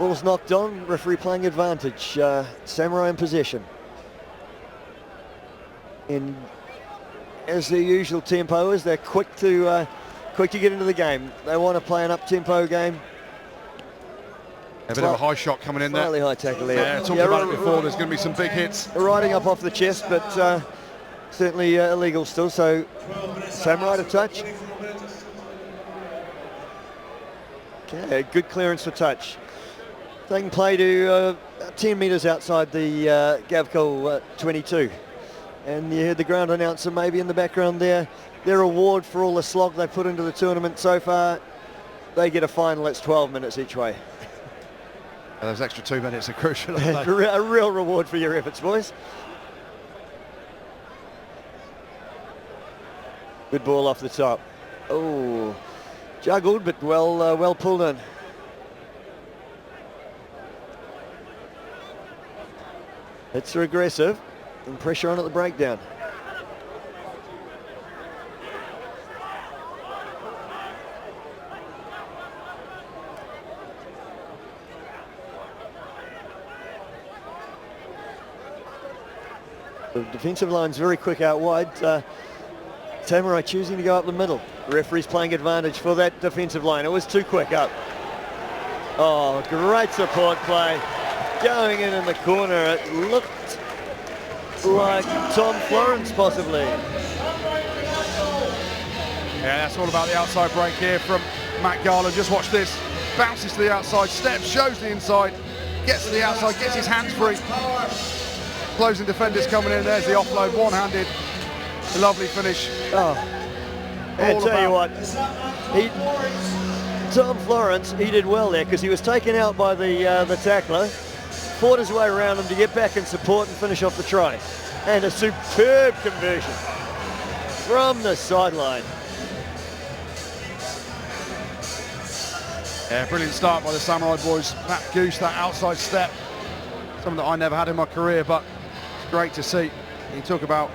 Ball's knocked on, referee playing advantage. Samurai in possession. And as their usual tempo is, they're quick to get into the game. They want to play an up-tempo game. A bit of a high shot coming in there. Slightly high tackle there. Yeah, talked about it before, there's going to be some big hits. Riding up off the chest, but certainly illegal still, so Samurai to touch. Okay, good clearance for touch. They can play to 10 metres outside the Gavekal 22. And you heard the ground announcer maybe in the background there. Their reward for all the slog they put into the tournament so far, they get a final that's 12 minutes each way. Those extra 2 minutes are crucial. A real reward for your efforts, boys. Good ball off the top. Oh, juggled, but well pulled in. It's aggressive and pressure on at the breakdown. The defensive line's very quick out wide. Samurai choosing to go up the middle. The referee's playing advantage for that defensive line. It was too quick up. Oh, great support play. Going in the corner. It looked like Tom Florence possibly. Yeah, that's all about the outside break here from Matt Garland. Just watch this. Bounces to the outside, steps, shows the inside, gets to the outside, gets his hands free. Closing defenders coming in. There's the offload, one-handed. Lovely finish. Oh, I tell you what, Tom Florence, he did well there because he was taken out by the tackler, fought his way around him to get back and support and finish off the try. And a superb conversion from the sideline. Yeah, brilliant start by the Samurai boys. That goose, that outside step, something that I never had in my career, but it's great to see. You talk about,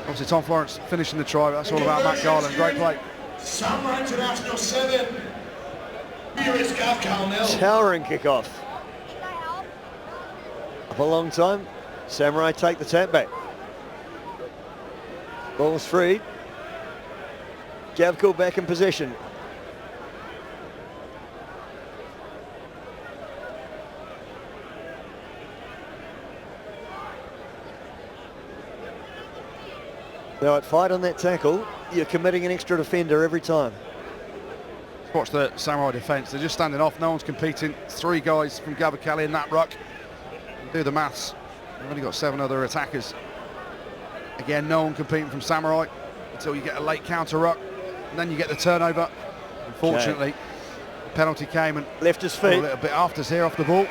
obviously, Tom Florence finishing the try, but that's all about Matt Garland. Great play. Samurai International 7. Biarritz Gavekal 0. Towering kickoff. Up a long time. Samurai take the tap back. Ball's free. Gavekal back in possession. Now at fight on that tackle, you're committing an extra defender every time. Watch the Samurai defence, they're just standing off, no one's competing. 3 guys from Gavekal in that ruck. Do the maths, we've only got 7 other attackers. Again, no one competing from Samurai until you get a late counter ruck, and then you get the turnover. Unfortunately, the penalty came and left his feet. A little bit after us here off the ball.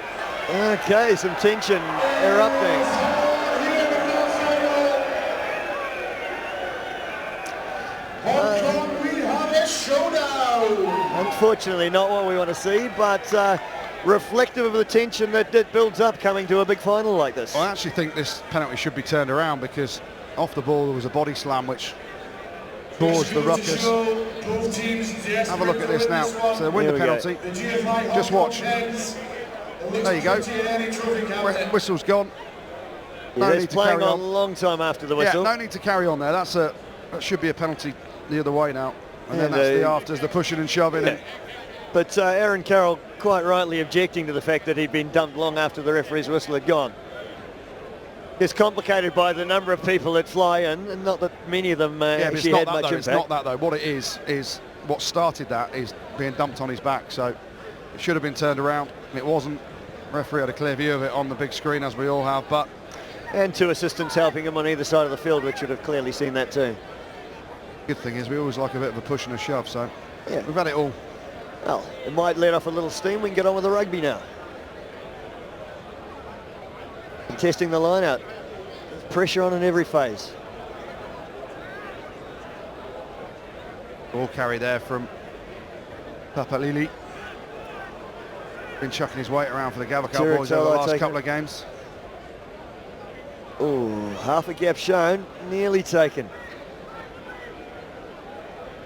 Okay, some tension erupting. Unfortunately, not what we want to see, but reflective of the tension that builds up coming to a big final like this. I actually think this penalty should be turned around because off the ball there was a body slam which caused the ruckus. Have a look at this now. So they win the penalty. Just watch. There you go. Whistle's gone. No need to playing on a long time after the whistle. Yeah, no need to carry on there. That should be a penalty the other way now. And then that's the afters, the pushing and shoving. Yeah. But Aaron Carroll quite rightly objecting to the fact that he'd been dumped long after the referee's whistle had gone. It's complicated by the number of people that fly in, and not that many of them actually had much impact. It's not that though. What it is what started that is being dumped on his back. So it should have been turned around. It wasn't. The referee had a clear view of it on the big screen, as we all have. But and 2 assistants helping him on either side of the field, which should have clearly seen that too. Good thing is we always like a bit of a push and a shove, so yeah, we've had it all. Well, it might let off a little steam. We can get on with the rugby now. Testing the line out. Pressure on in every phase. Ball carry there from Papalili. Been chucking his weight around for the Gavekal boys over the last couple of games. Oh, half a gap shown, nearly taken.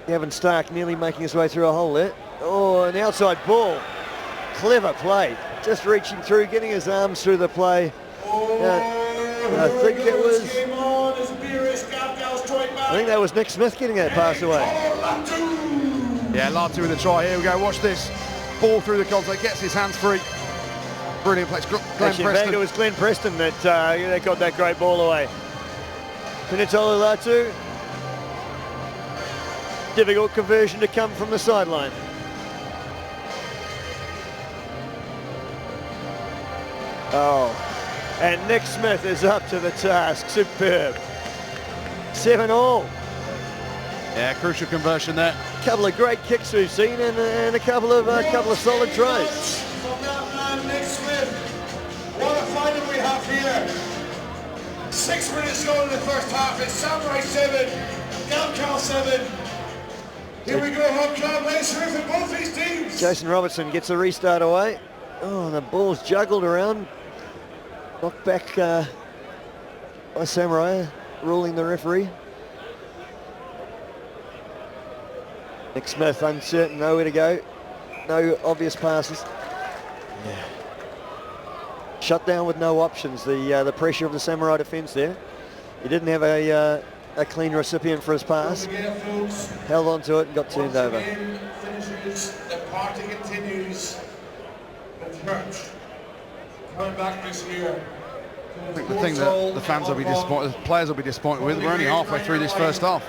Gavin Stark nearly making his way through a hole there. Oh, an outside ball. Clever play. just reaching through, getting his arms through the play. I think it was. I think that was Nick Smith getting that pass away. Yeah, Latu with the try. Here we go. Watch this. Ball through the contact, gets his hands free. Brilliant place. Glenn Actually, in fact, Preston. it was Glenn Preston that got that great ball away. Pinatolo Latu. Difficult conversion to come from the sideline. Oh, and Nick Smith is up to the task. Superb. 7-all. Yeah, crucial conversion there. Couple of great kicks we've seen, and a couple of solid tries. From that man, Nick Smith. What a final we have here. 6 minutes gone in the first half. It's Samurai 7, Gavekal 7. Here we go, home crowd. Let's hear for both these teams. Jason Robertson gets the restart away. Oh, the ball's juggled around. Knocked back by Samurai, ruling the referee. Nick Smith uncertain, nowhere to go. No obvious passes. Yeah. Shut down with no options. The pressure of the Samurai defence there. He didn't have a clean recipient for his pass. Held on to it and got turned over. Finishes, the party continues. The church coming back this year. I think the thing that the fans will be disappointed, the players will be disappointed with, we're only halfway through this first half.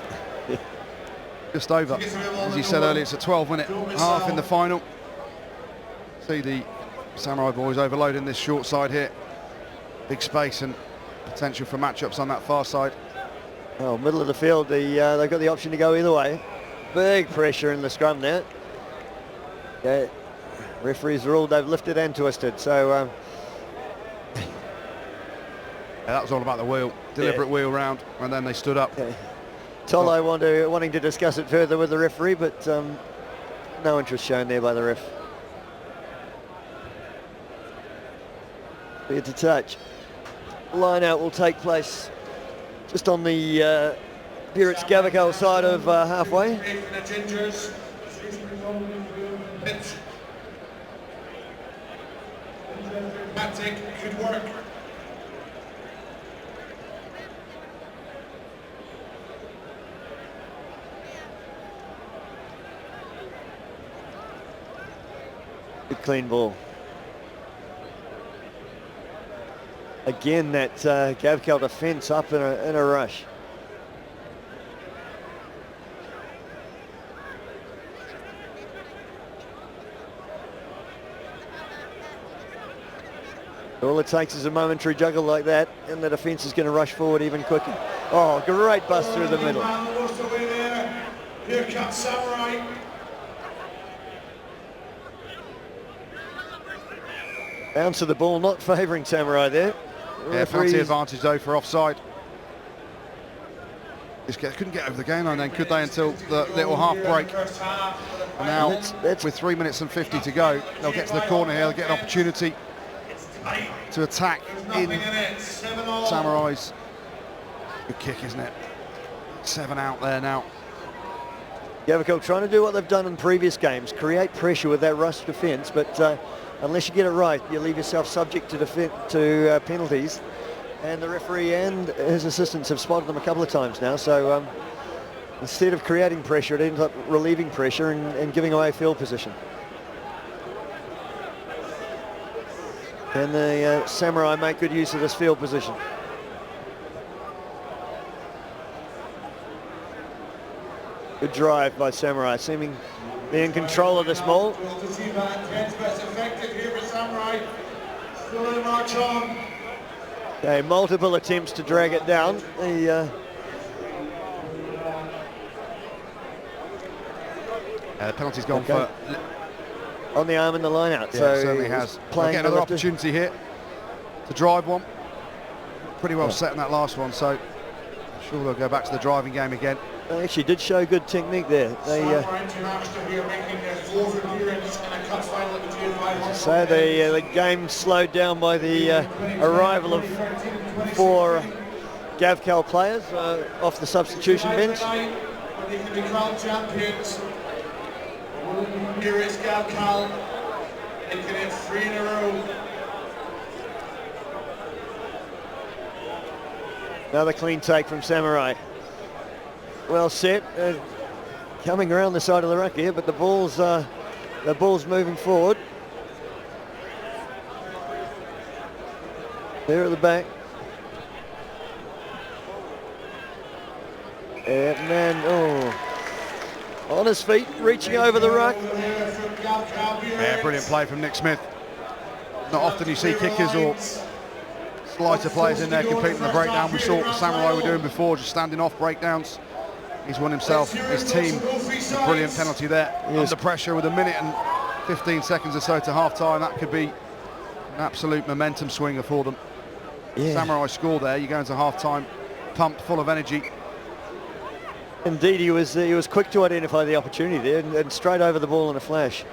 Just over. As you said earlier, it's a 12-minute half in the final. See the Samurai boys overloading this short side here. Big space and potential for matchups on that far side. Oh, middle of the field, they've got the option to go either way. Big pressure in the scrum now. Yeah, referees ruled they've lifted and twisted, so... Yeah, that was all about the wheel, deliberate wheel round, and then they stood up. Okay. Tolo wanting to discuss it further with the referee, but no interest shown there by the ref. Clear to touch. Line out will take place just on the Biarritz Gavekal side of halfway. Tactic could work. Good clean ball. Again, that Gavekal defence up in a rush. All it takes is a momentary juggle like that, and the defence is going to rush forward even quicker. Oh, great bust through the middle. Here comes Samurai. Bounce of the ball, not favouring Samurai there. Yeah, fancy advantage though for offside. Just couldn't get over the game line then, could they, until the little half break. And now, with 3 minutes and 50 to go, they'll get to the corner here, they'll get an opportunity to attack in Samurai's. Good kick, isn't it? 7 out there now. Gavekal trying to do what they've done in previous games, create pressure with that rush defence, but unless you get it right, you leave yourself subject to penalties. And the referee and his assistants have spotted them a couple of times now. So instead of creating pressure, it ends up relieving pressure and giving away field position. And the Samurai make good use of this field position. Good drive by Samurai, seeming to be in control of this ball. Okay, multiple attempts to drag it down. The penalty's gone for on the arm in the line out. Yeah, so it certainly has. Playing get another opportunity here to drive one. Pretty well set in that last one, so I'm sure they'll go back to the driving game again. They actually did show good technique there. They so the game slowed down by the arrival of 4 Gavekal players off the substitution bench. Biarritz Gavekal making it 3 in a row. Another clean take from Samurai. Well set, coming around the side of the ruck here, but the ball's moving forward. There at the back. And then, on his feet, reaching over the ruck. Yeah, brilliant play from Nick Smith. Not often you see kickers or slighter players in there competing in the breakdown. We saw what the Samurai were doing before, just standing off breakdowns. He's won himself, his team, a brilliant penalty there. Under pressure with 1 minute and 15 seconds or so to half-time. That could be an absolute momentum swinger for them. Yeah. Samurai score there, you go into half-time pumped, full of energy. Indeed, he was quick to identify the opportunity there and straight over the ball in a flash.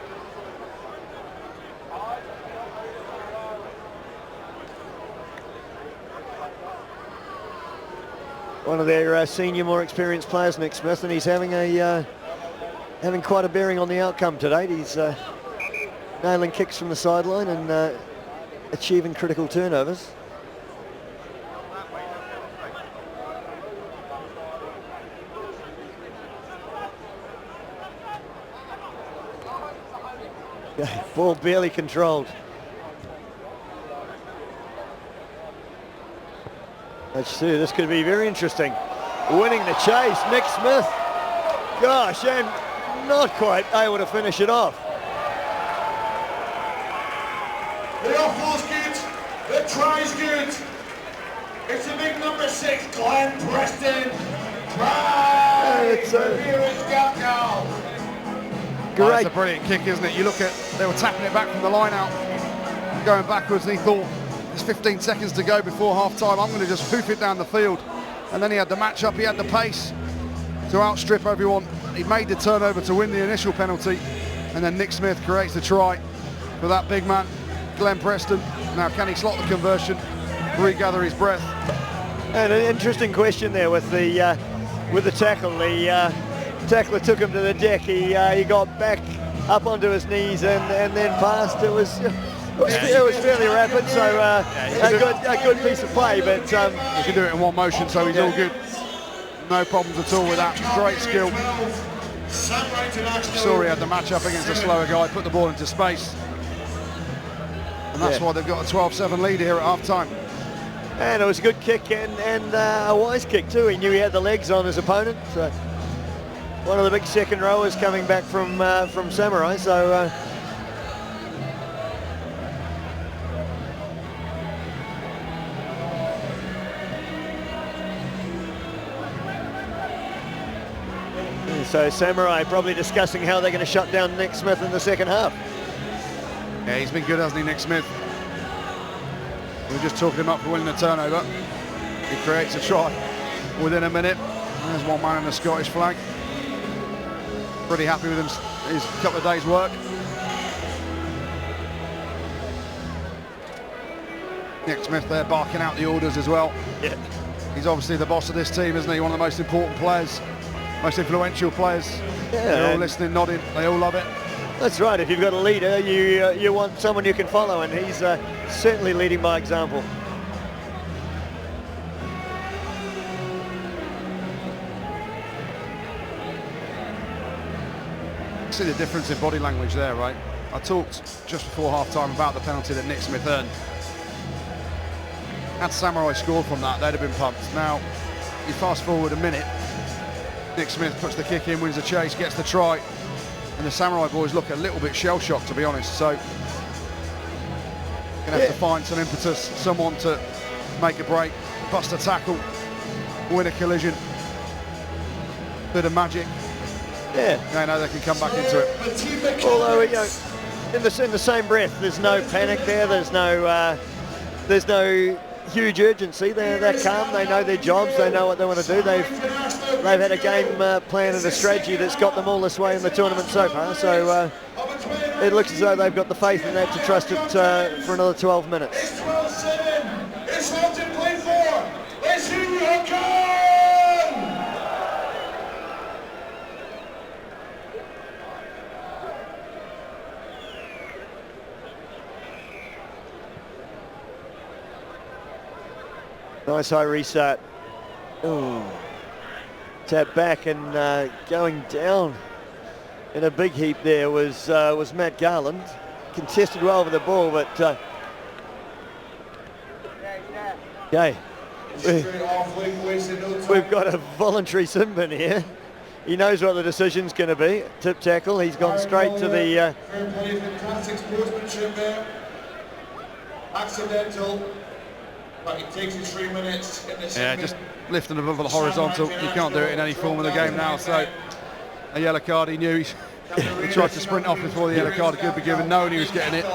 One of their senior, more experienced players, Nick Smith, and he's having quite a bearing on the outcome today. He's nailing kicks from the sideline and achieving critical turnovers. Ball barely controlled. Let's see, this could be very interesting. Winning the chase, Nick Smith. Gosh, and not quite able to finish it off. The offload's good, the try's good. It's a big number 6, Glenn Preston. It's Gavekal. Great. That's a brilliant kick, isn't it? You look at, they were tapping it back from the line out, going backwards, and he thought, there's 15 seconds to go before half-time, I'm going to just hoof it down the field. And then he had the match-up, he had the pace to outstrip everyone. He made the turnover to win the initial penalty, and then Nick Smith creates the try for that big man, Glenn Preston. Now, can he slot the conversion, regather his breath? And an interesting question there with the tackle. The tackler took him to the deck. He got back up onto his knees and then passed. It was fairly rapid, so a good piece of play. But he can do it in one motion, so he's all good. No problems at all with that. Great skill. Saw he had the match up against a slower guy, put the ball into space, and that's why they've got a 12-7 lead here at half-time. And it was a good kick and a wise kick too. He knew he had the legs on his opponent. So one of the big second rowers coming back from Samurai. So so Samurai probably discussing how they're going to shut down Nick Smith in the second half. Yeah, he's been good, hasn't he, Nick Smith? We were just talking him up for winning the turnover. He creates a try within a minute. There's one man in the Scottish flag. Pretty happy with his couple of days' work. Nick Smith there barking out the orders as well. Yeah. He's obviously the boss of this team, isn't he? One of the most important players, most influential players. Yeah, they're all listening, nodding. They all love it. That's right. If you've got a leader, you want someone you can follow, and he's certainly leading by example. See the difference in body language there, right? I talked just before half-time about the penalty that Nick Smith earned. Had Samurai scored from that, they'd have been pumped. Now, you fast forward a minute, Nick Smith puts the kick in, wins the chase, gets the try, and the Samurai boys look a little bit shell-shocked, to be honest. So, gonna have to find some impetus, someone to make a break, bust a tackle, win a collision, bit of magic. Yeah. I know they can come back into it. Although, you know, in the same breath, there's no panic there. There's no huge urgency. They're calm. They know their jobs. They know what they want to do. They've had a game plan and a strategy that's got them all this way in the tournament so far. So it looks as though they've got the faith in that to trust it for another 12 minutes. It's 12-7. It's what to play for. Let's hear you come. Nice high restart Ooh. Tap back and going down in a big heap there was Matt Garland. Contested well over the ball, but okay. We've got a voluntary sin bin here. He knows what the decision's going to be. Tip tackle. He's gone straight to the. Fantastic sportsmanship there. Accidental, but it takes you 3 minutes. Yeah, just lifting above the horizontal. You can't do it in any form of the game now. So a yellow card. He knew he tried to sprint off before the yellow card could be given, knowing he was getting it.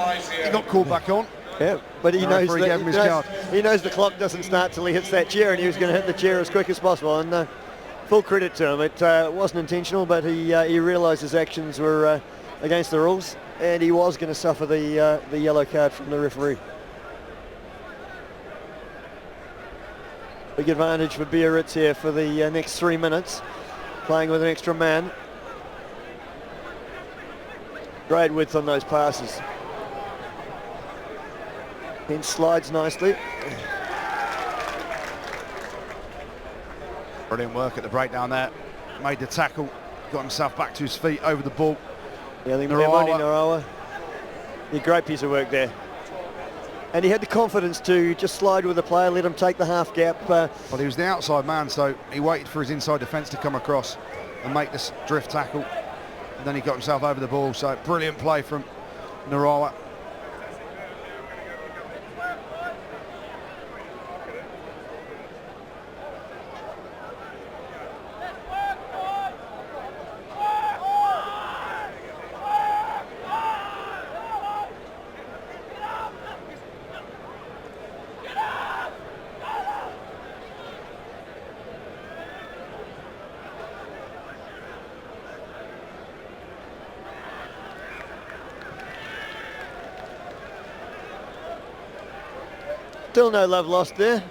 He got called back on. Yeah, but he knows that, he knows the clock doesn't start till he hits that chair, and he was going to hit the chair as quick as possible. And full credit to him. It wasn't intentional, but he realised his actions were against the rules, and he was going to suffer the yellow card from the referee. Big advantage for Biarritz here for the next 3 minutes, playing with an extra man. Great width on those passes. Then slides nicely. Brilliant work at the breakdown there. Made the tackle, got himself back to his feet over the ball. Yeah, I think Narawa. Yeah, great piece of work there. And he had the confidence to just slide with the player, let him take the half gap. Well, he was the outside man, so he waited for his inside defence to come across and make this drift tackle. And then he got himself over the ball, so brilliant play from Narawa. Still no love lost there.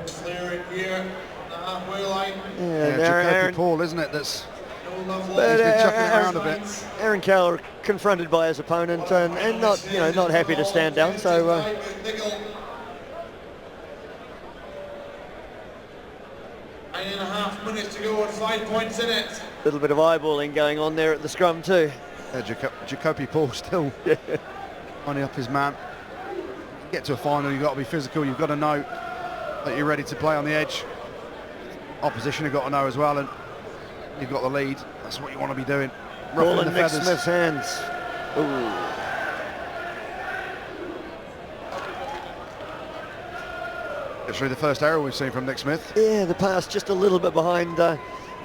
Clear it here on the halfway line. Yeah, Jacoby Paul, isn't it? That's No love he's lost. been chucking it around a bit. Aaron Cowell confronted by his opponent and not not happy to stand down. So 9.5 minutes to go and 5 points in it. a little bit of eyeballing going on there at the scrum too. Jacoby Paul still running up his man. Get to a final, you've got to be physical, you've got to know that you're ready to play on the edge. Opposition have got to know as well, and you've got the lead. That's what you want to be doing. Ball in Nick Smith's hands. Ooh. It's really the first error we've seen from Nick Smith. Yeah, the pass just a little bit behind the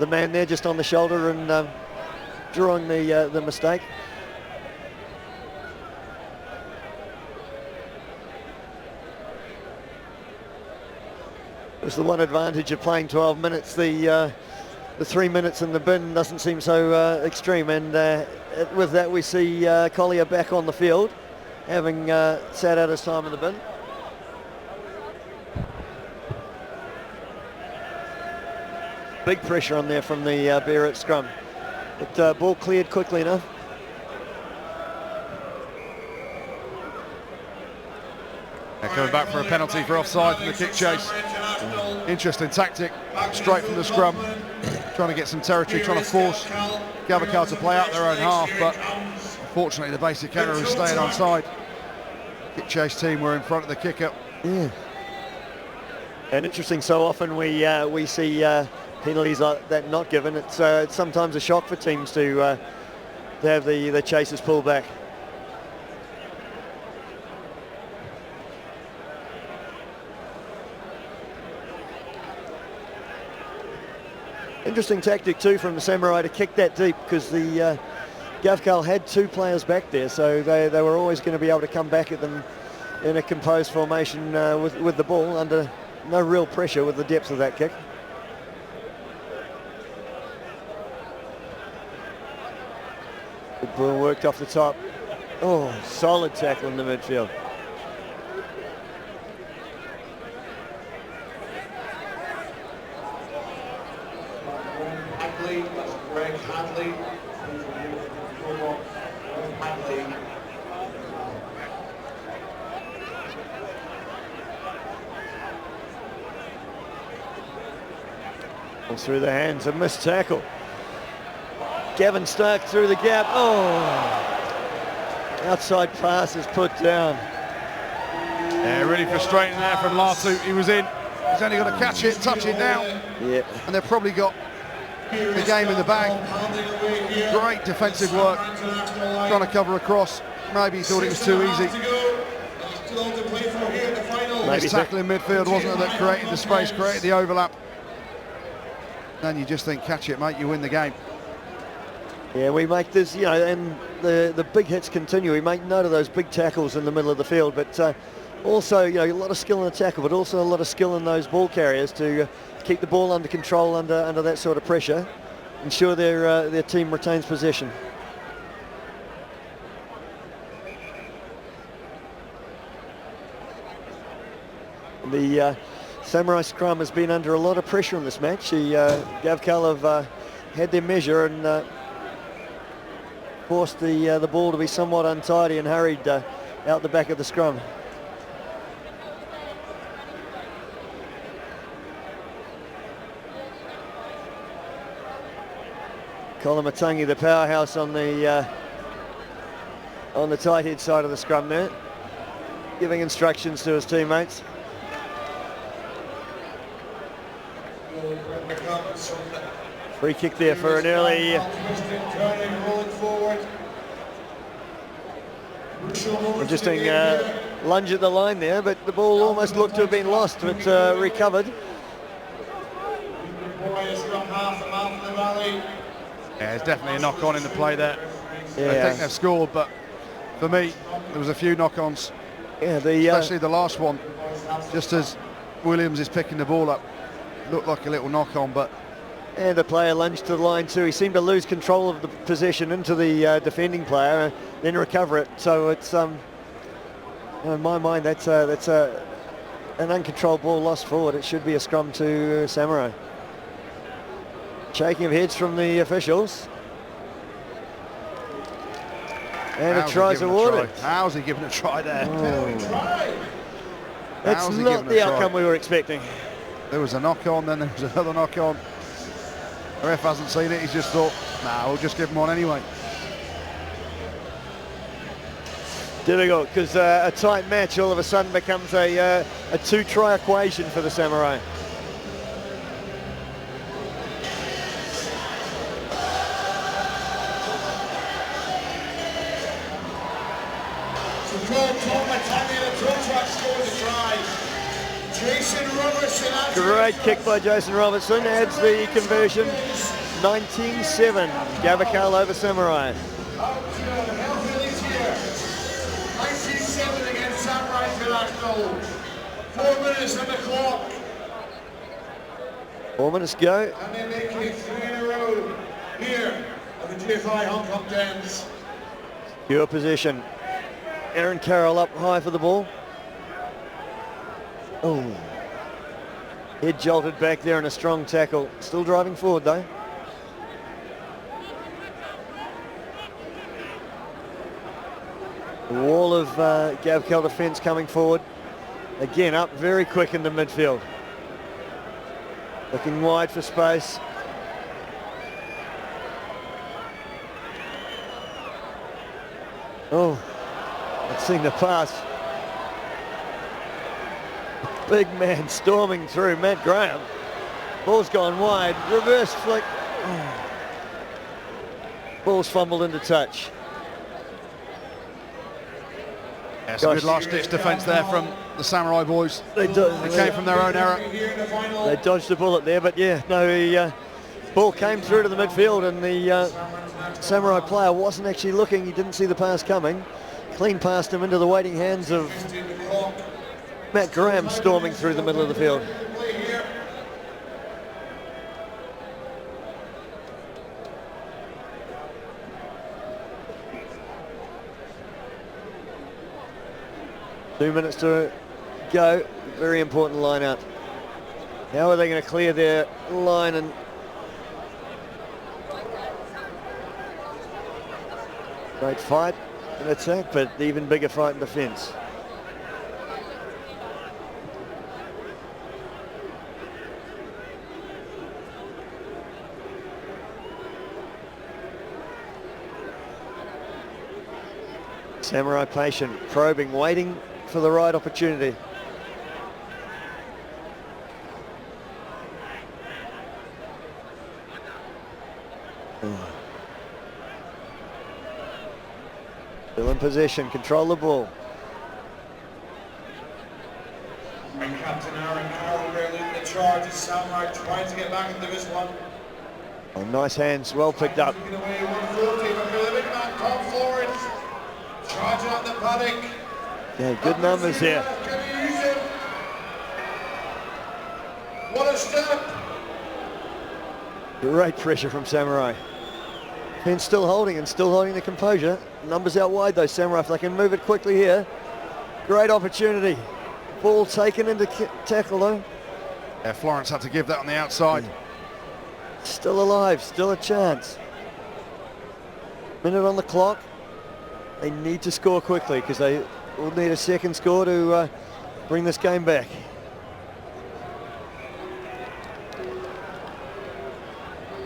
man there, just on the shoulder, and drawing the mistake. It's the one advantage of playing 12 minutes. The 3 minutes in the bin doesn't seem so extreme, and with that we see Collier back on the field, having sat out his time in the bin. Big pressure on there from the Biarritz scrum. But ball cleared quickly enough. They're coming back for a penalty for offside from the kick chase. Interesting tactic, straight from the scrum, trying to get some territory, trying to force Gavekal to play out their own half, but unfortunately the basic error is staying onside. Kick chase team were in front of the kicker. Yeah. And interesting, so often we see penalties like that not given. It's sometimes a shock for teams to have the chasers pull back. Interesting tactic too from the Samurai to kick that deep, because the Gavekal had two players back there, so they were always going to be able to come back at them in a composed formation with the ball under no real pressure with the depth of that kick. Good ball worked off the top. Oh, solid tackle in the midfield. Goes through the hands, a missed tackle. Gavin Stark through the gap. Oh! Outside pass is put down. Yeah, really frustrating there from Latu. He was in. He's only got to catch it, touch it now. Yeah. And they've probably got the game in the bag. Great defensive work. Trying to cover across. Maybe he thought it was too easy. Maybe tackle in midfield, wasn't it, that created the space, created the overlap. Then you just think, catch it, mate, you win the game. Yeah, we make this, you know, and the big hits continue. We make note of those big tackles in the middle of the field, but also, you know, a lot of skill in the tackle, but also a lot of skill in those ball carriers to keep the ball under control under that sort of pressure, ensure their team retains possession. The Samurai scrum has been under a lot of pressure in this match. Gavekal have had their measure and forced the ball to be somewhat untidy and hurried out the back of the scrum. Colin Matangi, the powerhouse on the tight head side of the scrum there, giving instructions to his teammates. Free kick there for an early interesting lunge at the line there, but the ball almost looked to have been lost, but recovered. Yeah, it's definitely a knock-on in the play there. Yeah. I think they've scored, but for me, there was a few knock-ons. Yeah, especially the last one, just as Williams is picking the ball up. Looked like a little knock-on, but... And the player lunged to the line too. He seemed to lose control of the possession into the defending player, then recover it. So it's, in my mind, that's an uncontrolled ball lost forward. It should be a scrum to Samurai. Shaking of heads from the officials. And a try's awarded. How's he giving a try there? Oh. That's not the outcome we were expecting. There was a knock-on, then there was another knock-on. The ref hasn't seen it, he's just thought, nah, we'll just give him one anyway. Difficult, because a tight match all of a sudden becomes a two-try equation for the Samurai. Great kick by Jason Robertson, adds the conversion. 19-7, Gavekal over Samurai. 19-7 against Samurai International. 4 minutes on the clock. 4 minutes go. And they're making it 3 in a row here at the GFI Hong Kong 10s. Pure position. Aaron Carroll up high for the ball. Oh. Head jolted back there in a strong tackle. Still driving forward though. The wall of Gavekal defence coming forward. Again up very quick in the midfield. Looking wide for space. Oh, I've seen the pass. Big man storming through, Matt Graham. Ball's gone wide, reverse flick. Oh. Ball's fumbled into touch. Yeah, some good last-ditch defence there from the Samurai boys. They came from their own error. They dodged the bullet there, but yeah, no, the ball came through to the midfield and the Samurai player wasn't actually looking. He didn't see the pass coming. Clean past him into the waiting hands of Matt Graham, storming through the middle of the field. Two minutes to go. Very important line out. How are they going to clear their line? And great fight in attack, but even bigger fight in defence. Samurai patient, probing, waiting for the right opportunity. Still in possession, control the ball. And Captain Aaron Carroll there leading the charge as Samurai trying to get back into this one. Oh, nice hands, well picked up. Taking away 140, but the big man Tom Florence charging up the paddock. Yeah, good numbers here. Can he use him? What a step! Great pressure from Samurai. And still holding the composure. Numbers out wide though, Samurai, if they can move it quickly here. Great opportunity. Ball taken into tackle though. Yeah, Florence had to give that on the outside. Still alive, still a chance. Minute on the clock. They need to score quickly because they will need a second score to bring this game back.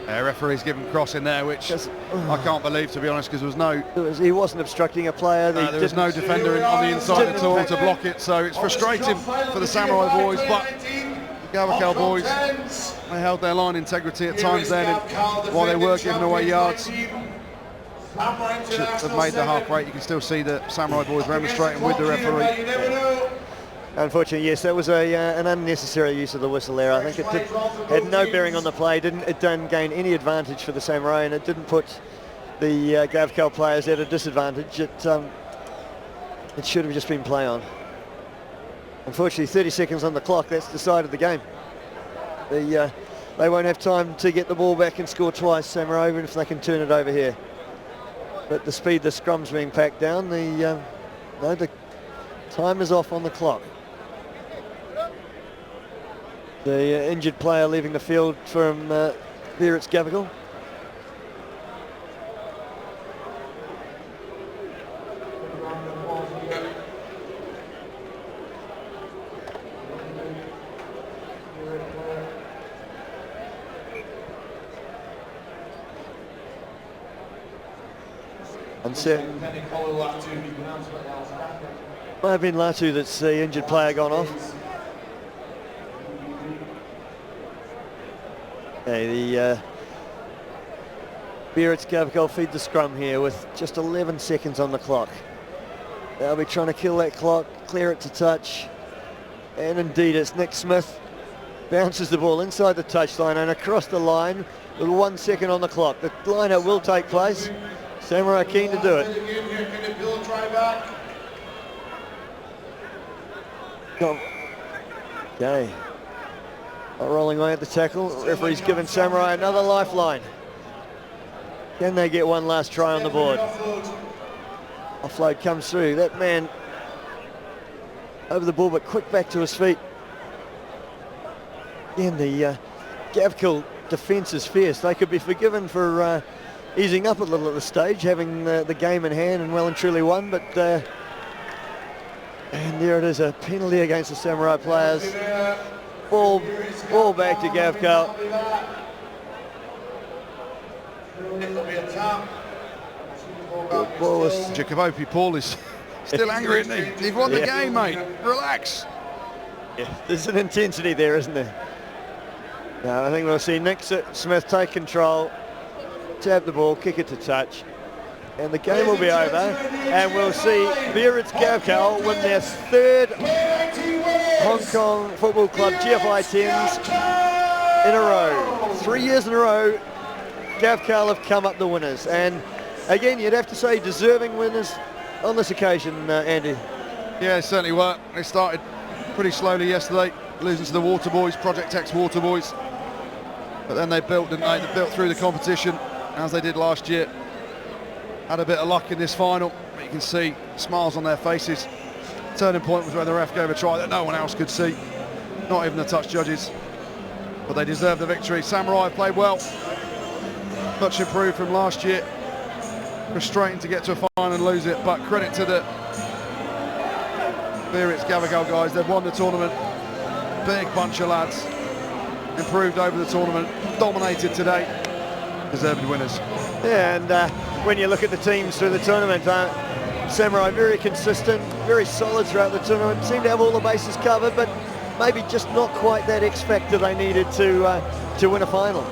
Referee's given crossing there, which I can't believe, to be honest, because there was no... He wasn't obstructing a player. there was no defender on the inside at all to block it, so it's frustrating for the Samurai boys, but the Gavekal boys, they held their line integrity at times then, and while they were giving away yards, should have made the half break. You can still see the Samurai boys remonstrating with the referee. Unfortunately, yes, that was an unnecessary use of the whistle there. I think it had no bearing on the play. It didn't gain any advantage for the Samurai, and it didn't put the Gavekal players at a disadvantage. It should have just been play on. Unfortunately, 30 seconds on the clock. That's decided the game. They won't have time to get the ball back and score twice, Samurai, even if they can turn it over here. But the speed the scrum's being packed down, the time is off on the clock. The injured player leaving the field from Biarritz Gavekal. Uncertain. Might have been Latu that's the injured player gone off. Okay, the Biarritz Gavekal feed the scrum here with just 11 seconds on the clock. They'll be trying to kill that clock, clear it to touch. And indeed, it's Nick Smith. Bounces the ball inside the touchline and across the line with 1 second on the clock. The line-out will take place. Samurai keen to do it. Okay. Rolling away at the tackle. Referee's given Samurai another lifeline. Can they get one last try on the board? Offload comes through. That man over the ball, but quick back to his feet. Again, the Gavekal defence is fierce. They could be forgiven for easing up a little at this stage, having the game in hand and well and truly won, but and there it is, a penalty against the Samurai players. Ball back to Gavekal. Jacobopi Paul is still angry, isn't he? You've won the game, mate. Relax. Yeah, there's an intensity there, isn't there? No, I think we'll see Nick Smith take control, tap the ball, kick it to touch, and the game will be over, and we'll see Biarritz Gavekal win their third Hong Kong Football Club GFI 10s in a row. 3 years in a row, Gavekal have come up the winners, and again, you'd have to say deserving winners on this occasion, Andy. Yeah, they certainly were. They started pretty slowly yesterday, losing to the Water Boys, Project X Water Boys, but then they built, didn't they? They built through the competition, as they did last year. Had a bit of luck in this final, but you can see smiles on their faces. Turning point was when the ref gave a try that no one else could see, not even the touch judges, but they deserved the victory. Samurai played well, much improved from last year. Frustrating to get to a final and lose it, but credit to the Biarritz Gavekal guys. They've won the tournament. Big bunch of lads, improved over the tournament, dominated today, deserved winners. Yeah, and when you look at the teams through the tournament, Samurai very consistent, very solid throughout the tournament, seem to have all the bases covered, but maybe just not quite that X factor they needed to win a final.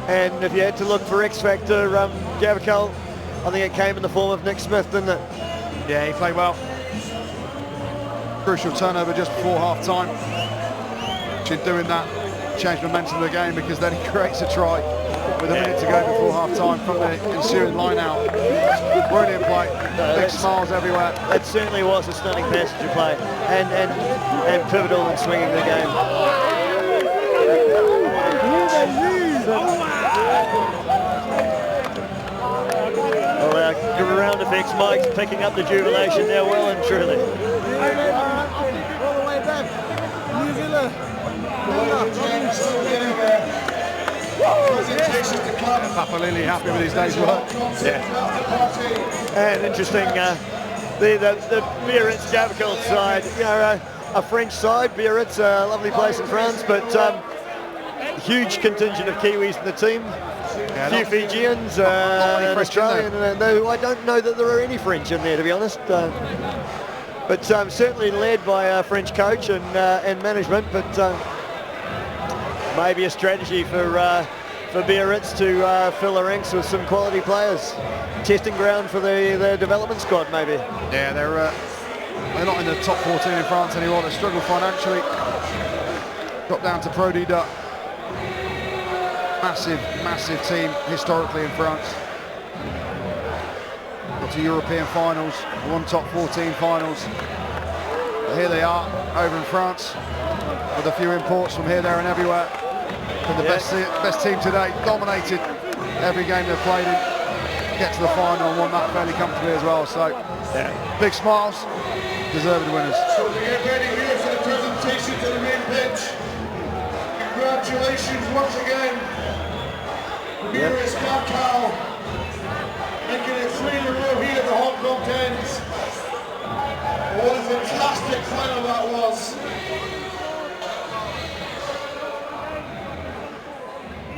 And if you had to look for X factor, Gavekal, I think it came in the form of Nick Smith, didn't it? Yeah, he played well. Crucial turnover just before half-time. In doing that, changed momentum of the game, because then he creates a try with a minute to go before half-time from the ensuing line-out. Brilliant play. Big smiles everywhere. That certainly was a stunning passage of play, and pivotal in swinging the game. Well, our round effects Mike's picking up the jubilation now well and truly. All the way back. New Zealand. Papa Lily happy with his day's work. Yeah. And interesting, the Biarritz Gavekal side, you know, a French side. Biarritz, a lovely place in France, but huge contingent of Kiwis in the team. A few Fijians, an Australian, and I don't know that there are any French in there, to be honest. But certainly led by a French coach and management, but maybe a strategy for Biarritz to fill the ranks with some quality players. Testing ground for the development squad, maybe. Yeah, they're not in the top 14 in France anymore. They struggle financially. Got down to Pro D. Massive team historically in France. Got to European finals, won top 14 finals. But here they are over in France with a few imports from here, there and everywhere. And the best team today, dominated every game they've played in. Get to the final and won that fairly comfortably as well. So big smiles, deserved winners. So we get ready here for the presentation to the main pitch. Congratulations once again. Biarritz Gavekal making it 3 in a row here at the Hong Kong 10s. What a fantastic final that was.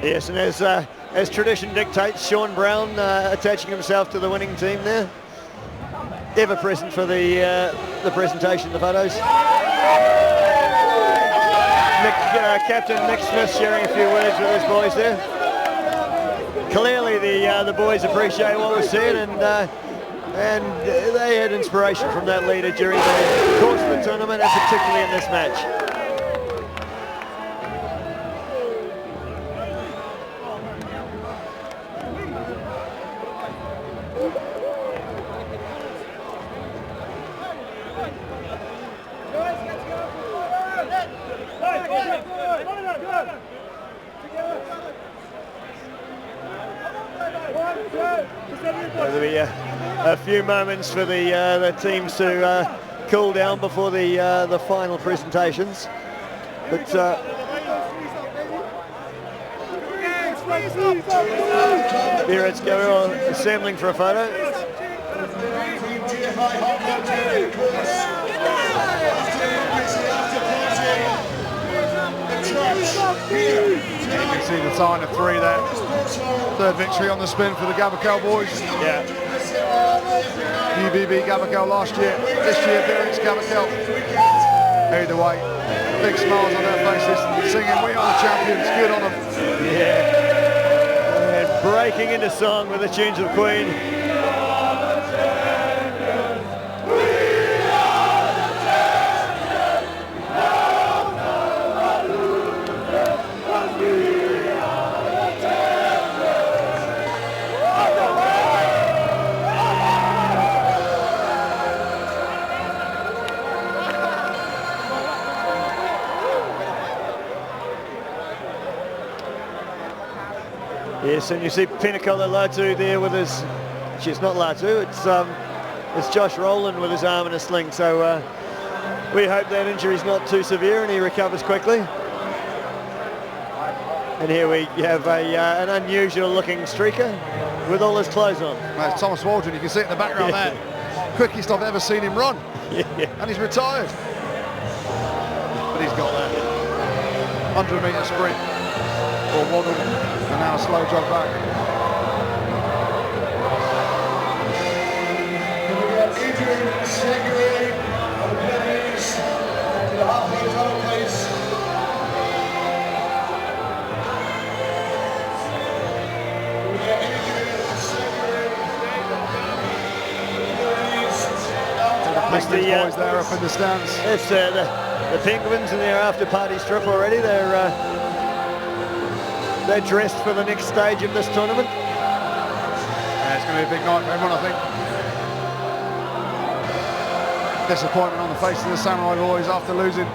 Yes, and as tradition dictates, Sean Brown attaching himself to the winning team there. Ever present for the presentation, the photos. Captain Nick Smith sharing a few words with his boys there. Clearly the boys appreciate what was said, and they had inspiration from that leader during the course of the tournament, and particularly in this match. There'll be a few moments for the teams to cool down before the final presentations. But Biarritz go assembling for a photo. You can see the sign of 3 there. Third victory on the spin for the Gavekal boys. Yeah. UBB Gavekal last year. This year Biarritz Gavekal. Either way, big smiles on their faces, singing "We Are the Champions." Good on them. Yeah. And breaking into song with the tunes of Queen. Yes, and you see Pinacola Latu there with his, it's not Latu, it's Josh Rowland with his arm in a sling, so we hope that injury's not too severe and he recovers quickly. And here we have an unusual looking streaker with all his clothes on. That's Thomas Waldron, you can see it in the background there. Quickest I've ever seen him run. And he's retired. But he's got that 100-metre sprint or waddle, and now a slow jog back. Penguins boys there up in the stands. Yes, the Penguins in their after-party strip already. They're dressed for the next stage of this tournament. Yeah, it's going to be a big night for everyone, I think. Disappointment on the face of the Samurai boys after losing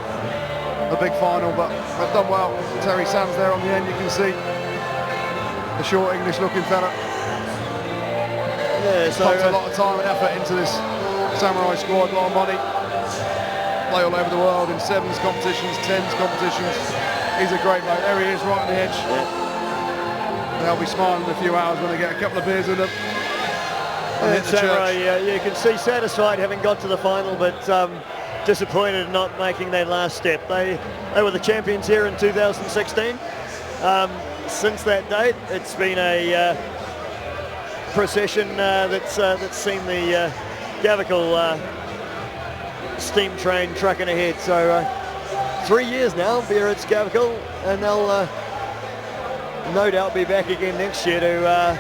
the big final, but they've done well. Terry Sands there on the end, you can see the short English-looking fella. Yeah, so pumped a lot of time and effort into this Samurai squad, a lot of money. Play all over the world in 7s competitions, 10s competitions. He's a great mate. There he is, right on the edge. Yeah. They'll be smiling in a few hours when they get a couple of beers in them. And Samurai, you can see satisfied having got to the final, but disappointed in not making that last step. They were the champions here in 2016. Since that date, it's been a procession that's seen the Gavekal steam train trucking ahead. So 3 years now, Biarritz Gavekal, and they'll no doubt be back again next year to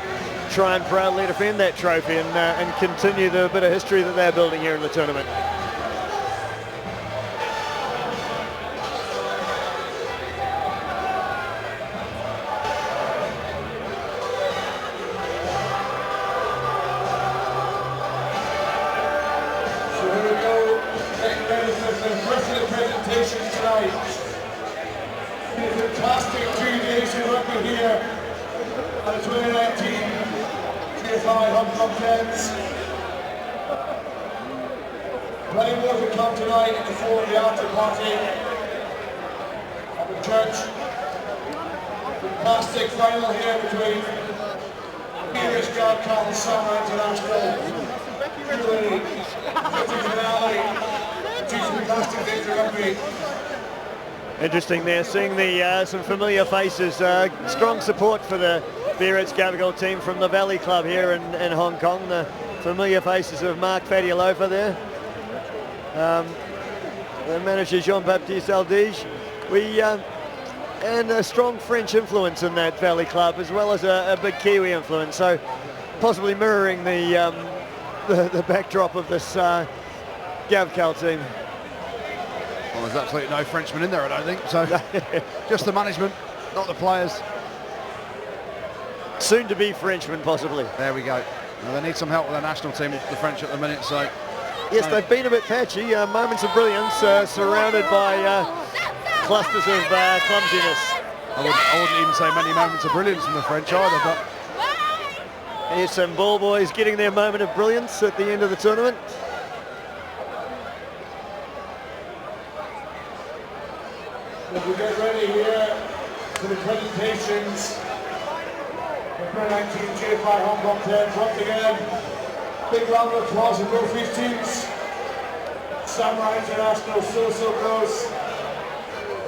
try and proudly defend that trophy and continue the bit of history that they're building here in the tournament. So here we go, getting ready for the rest of the presentation tonight. It's a fantastic 2 days of rugby here at the 2019 GFI Hong Kong 10s. Plenty more to come tonight in the after party at the church. Fantastic final here between Biarritz Gavekal and Samurai International. Really, finale. Two fantastic days of rugby. Interesting there, seeing the some familiar faces. Strong support for the Biarritz Gavekal team from the Valley Club here in Hong Kong. The familiar faces of Mark Fadialofa there. The manager Jean-Baptiste Aldige. And a strong French influence in that Valley Club, as well as a big Kiwi influence. So possibly mirroring the backdrop of this Gavekal team. Well, there's absolutely no Frenchman in there, I don't think. So just the management, not the players. Soon to be Frenchman, possibly. There we go. Well, they need some help with their national team, the French at the minute. So yes, they've been a bit patchy. Moments of brilliance, surrounded by clusters of clumsiness. I wouldn't even say many moments of brilliance from the French either. But here's some ball boys getting their moment of brilliance at the end of the tournament. We get ready here for the presentations. The 2019 GFI Hong Kong 10s. Once again, big round of applause for both these teams. Samurai International so close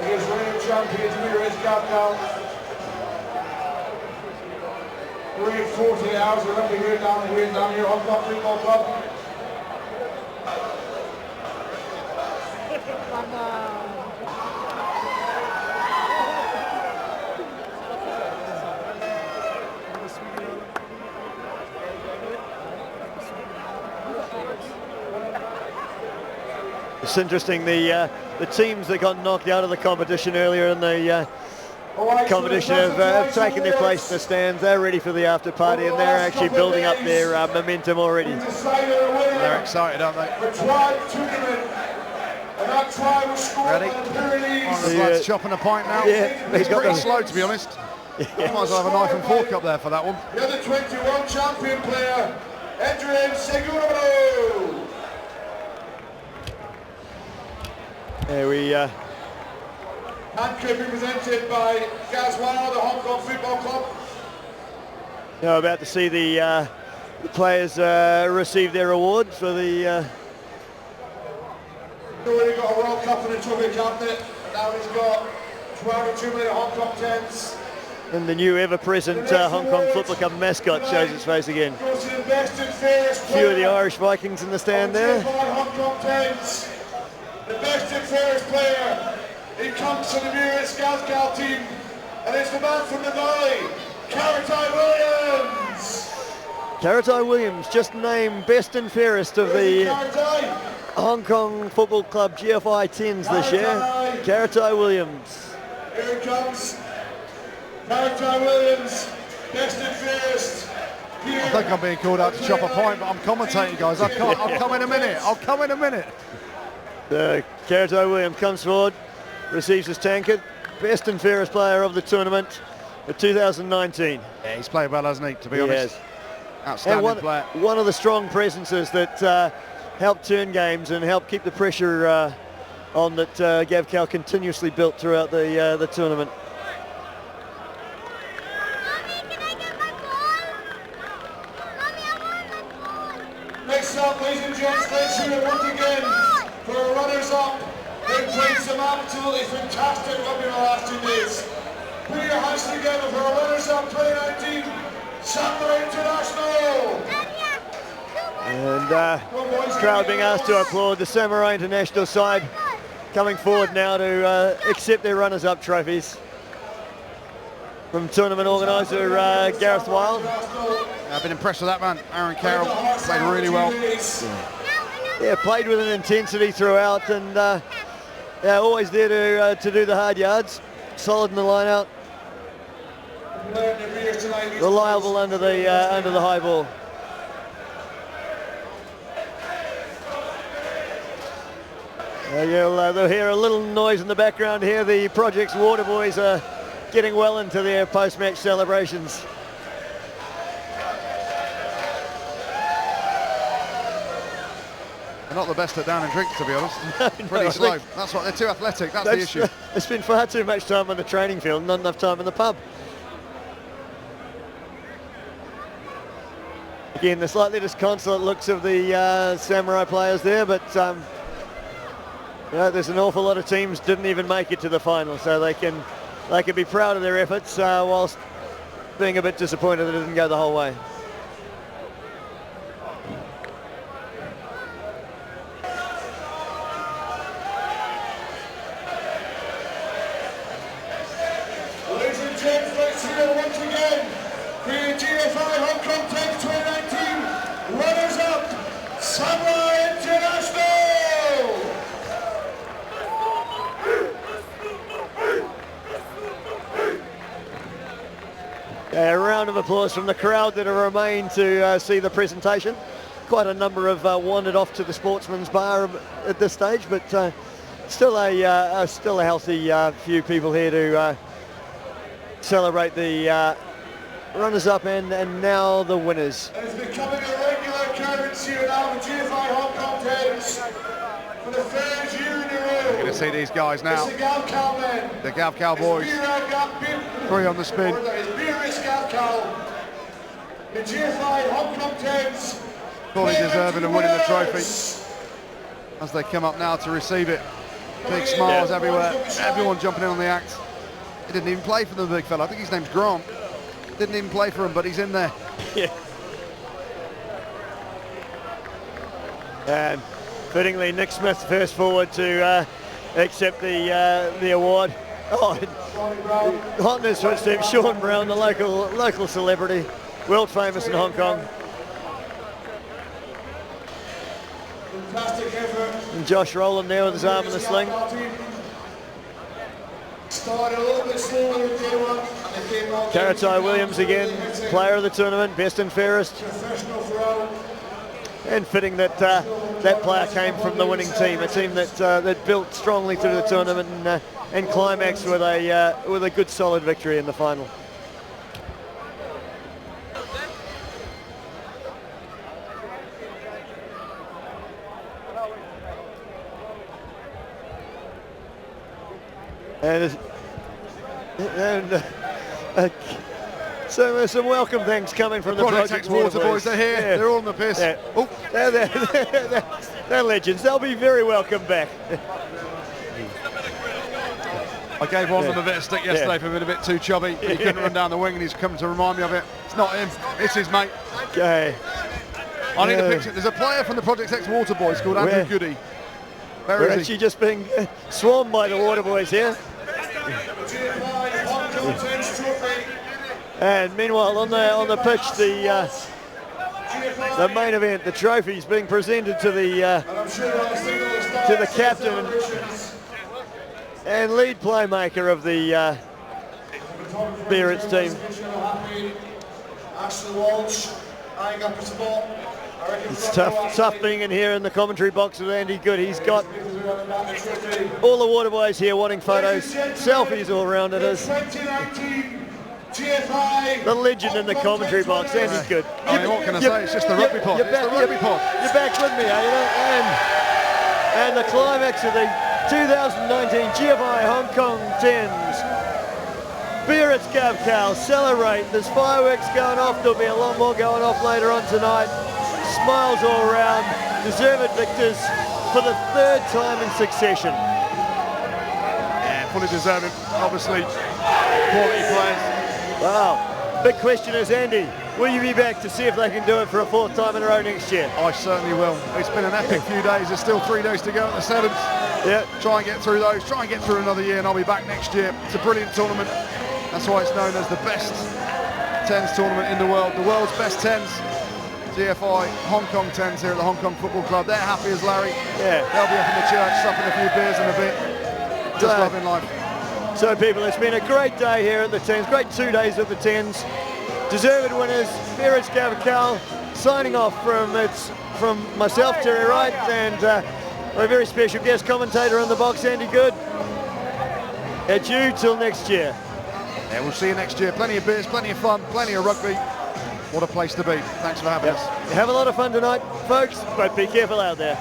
against reigning champions Biarritz Gavekal. Great 40 hours of rugby here down here at Hong Kong Football Club. It's interesting, the teams that got knocked out of the competition earlier in the competition have taken their place in the stands. They're ready for the after party, and they're actually building up their momentum already. They're excited, aren't they? Ready? One of the blokes chopping a pint now. Yeah, he's pretty slow, to be honest. Yeah. Might as well have a knife and fork up there for that one. The other 21 champion player, Adrian Seguro. There we Handclipping presented by Gazwano, the Hong Kong Football Club. Now about to see the players receive their awards for the. He's already got a World Cup and a trophy cabinet. Now he's got 22 million Hong Kong 10s. And the new ever-present Hong Kong Football Club mascot shows its face again. Goes to the best and fairest A few of the Irish Vikings in the stand there. Hong Kong 10s. The best and fairest player. He comes from the Biarritz Gavekal team, and it's the man from the Valley, Caratai Williams. Karatai Williams just named best and fairest of the Hong Kong Football Club GFI 10s this year. Karatai Williams. Here it comes. Karatai Williams, best and fairest. I think I'm being called out to chop a point, but I'm commentating, guys. I'll come in a minute. I'll come in a minute. Karatai Williams comes forward, receives his tankard. Best and fairest player of the tournament for 2019. Yeah, he's played well, hasn't he, to be honest? Outstanding player. One of the strong presences that helped turn games and helped keep the pressure on that Gavekal continuously built throughout the tournament. Next up, ladies and gents, let's hear it once again for our runners-up. They've played some absolutely fantastic rugby in the last 2 days. Put your hands together for our runners-up 2019, Samurai International. And crowd being asked to applaud the Samurai International side coming forward now to accept their runners-up trophies from tournament organiser Gareth Wild. I've been impressed with that man. Aaron Carroll played really well. Yeah, played with an intensity throughout, and always there to do the hard yards. Solid in the line out. Reliable under the high ball. They'll hear a little noise in the background here. The Project's water boys are getting well into their post-match celebrations. They're not the best at down and drinks, to be honest. No, Pretty slow. That's what they're too athletic. That's the issue. They spend far too much time on the training field, not enough time in the pub. Again, the slightly disconsolate looks of the Samurai players there, but there's an awful lot of teams didn't even make it to the final, so they can be proud of their efforts whilst being a bit disappointed that it didn't go the whole way. Ladies and gents, let's hear it once again for your GFI Hong Kong 10s 2019 runners-up, Samurai International. A round of applause from the crowd that have remained to see the presentation. Quite a number have wandered off to the Sportsman's Bar at this stage, but still a healthy few people here to celebrate the runners-up and now the winners. It's becoming a regular occurrence here now with GFI Hong Kong 10s for the third year in a row. You're going to see these guys now. It's the Gavekal men. The Gavekal boys. Three on the spin. It's Biarritz Gavekal. The GFI Hong Kong 10s. Fully deserving of winning the trophy. As they come up now to receive it. Big smiles everywhere. Everyone jumping in on the act. He didn't even play for the big fella. I think his name's Grant. Didn't even play for him, but he's in there. Yeah. And fittingly, Nick Smith first forward to accept the award. Oh, hot in his footsteps, Sean Brown, the local celebrity, world famous in Hong Kong. Fantastic effort. And Josh Rowland there with his arm in the sling. Started a little bit slower than day one, and they came on. Karatai Williams again, player of the tournament, best and fairest. Professional throw. And fitting that that player came from the winning team, a team that built strongly through the tournament and climaxed with a good solid victory in the final. So some welcome things coming from the Project Water boys. They're here. Yeah. They're all in the piss. Yeah. Oh. They're legends. They'll be very welcome back. I gave one of them a bit of stick yesterday for being a bit too chubby. He couldn't run down the wing, and he's come to remind me of it. It's not him. It's his mate. Okay. I need a picture. There's a player from the Project X Water Boys called Andrew Goody. We're actually just being swarmed by the Water Boys here. And meanwhile, on the pitch, the main event. The trophies being presented to the captain and lead playmaker of the Biarritz team. It's tough being in here in the commentary box with Andy Good. He's got all the waterboys here wanting photos, selfies all around it. Is the legend in the commentary box, Andy Good. I mean, what can I say? It's just the rugby pod. It's the rugby pod. You're back with me, are you? And the climax of the 2019 GFI Hong Kong 10s. Biarritz Gavekal celebrate. There's fireworks going off. There'll be a lot more going off later on tonight. Smiles all around. Deserved victors for the 3rd time in succession. Yeah, fully deserving. Obviously, quality players. Wow. Big question is, Andy, will you be back to see if they can do it for a 4th time in a row next year? I certainly will. It's been an epic few days. There's still 3 days to go at the 7th. Yeah. Try and get through those. Try and get through another year, and I'll be back next year. It's a brilliant tournament. That's why it's known as the best 10s tournament in the world. The world's best 10s. GFI Hong Kong 10s here at the Hong Kong Football Club. They're happy as Larry. Yeah. They'll be up in the church, supping a few beers in a bit. Just loving life. So people, it's been a great day here at the 10s. Great 2 days of the 10s. Deserved winners, Biarritz Gavekal, signing off from myself, Terry Wright, and my very special guest commentator in the box, Andy Good. Adieu till next year. Yeah, we'll see you next year. Plenty of beers, plenty of fun, plenty of rugby. What a place to be. Thanks for having us. Have a lot of fun tonight, folks, but be careful out there.